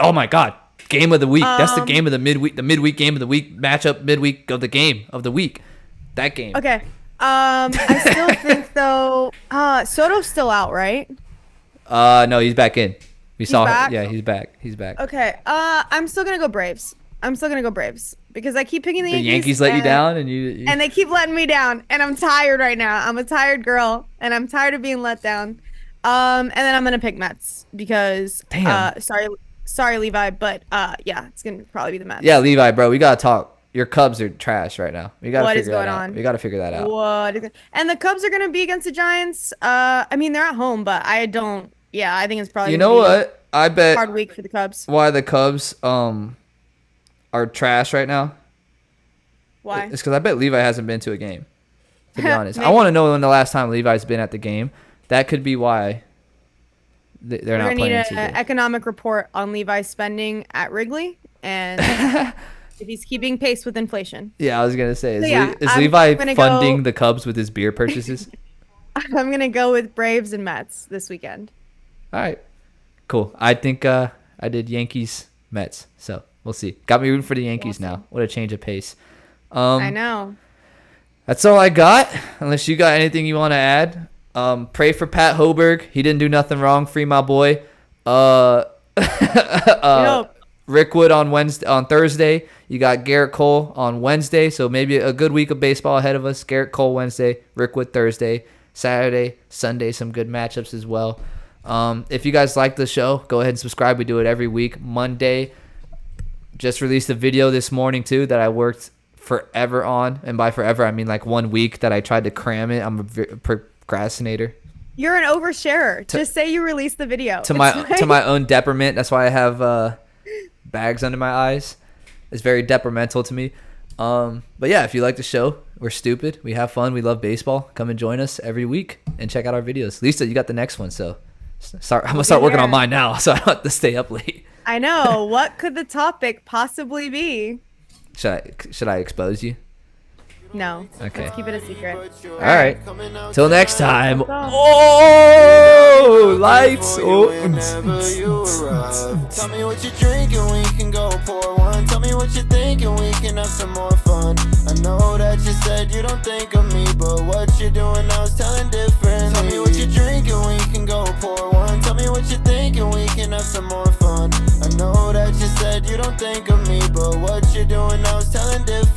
Oh my God. Game of the week. That's the game of the midweek. The midweek game of the week matchup. Midweek of the game of the week. That game.
Okay. I still think though. Soto's still out, right?
No, he's back in. We saw
back?
him. Yeah, he's back. He's back.
Okay. I'm still gonna go Braves. Because I keep picking the Yankees.
The Yankees let you down, and
they keep letting me down, and I'm tired right now. I'm a tired girl, and I'm tired of being let down. And then I'm gonna pick Mets because sorry Levi, but yeah, it's gonna probably be the Mets.
Yeah, Levi, bro, we gotta talk. Your Cubs are trash right now. We gotta figure that out. We gotta figure that out.
And the Cubs are gonna be against the Giants. I mean, they're at home, but I think it's probably.
You know what? I bet
hard week for the Cubs.
Why the Cubs are trash right now?
Why?
It's because I bet Levi hasn't been to a game. To be honest, I want to know when the last time Levi's been at the game. That could be why they're
We're
not
gonna need
playing too
an
good.
economic report on Levi's spending at Wrigley and if he's keeping pace with inflation.
Yeah, I was gonna say,
So yeah,
is
I'm
Levi
gonna
funding
go-
the Cubs with his beer purchases?
I'm gonna go with Braves and Mets this weekend.
All right, cool. I think I did Yankees Mets, so we'll see. Got me rooting for the Yankees now. What a change of pace.
I know.
That's all I got. Unless you got anything you want to add. Pray for Pat Hoberg. He didn't do nothing wrong. Free my boy. Rickwood on Thursday. You got Garrett Cole on Wednesday. So maybe a good week of baseball ahead of us. Garrett Cole Wednesday, Rickwood Thursday, Saturday, Sunday, some good matchups as well. If you guys like the show, go ahead and subscribe. We do it every week. Monday, just released a video this morning too that I worked forever on. And by forever, I mean like 1 week that I tried to cram it. I'm a procrastinator.
You're an oversharer. Just say you released the video.
To my own detriment. That's why I have bags under my eyes. It's very detrimental to me. But yeah, if you like the show, we're stupid. We have fun. We love baseball. Come and join us every week and check out our videos. Lisa, you got the next one, so I'm gonna start working on mine now, so I don't have to stay up late.
I know. What could the topic possibly be?
Should I expose you?
No.
Okay.
Let's keep it a secret.
All right. Till next time.
Let's go.
Oh, lights.
Whenever you arrive. Tell me what you're drinking, we can go pour one. Tell me what you're thinking, we can have some more fun. I know that you said you don't think of me, but what you're doing now is telling different. Tell me what you're drinking, we can go pour one. Tell me what you're thinking, we can have some more fun. I know that you said you don't think of me, but what you're doing now is telling different.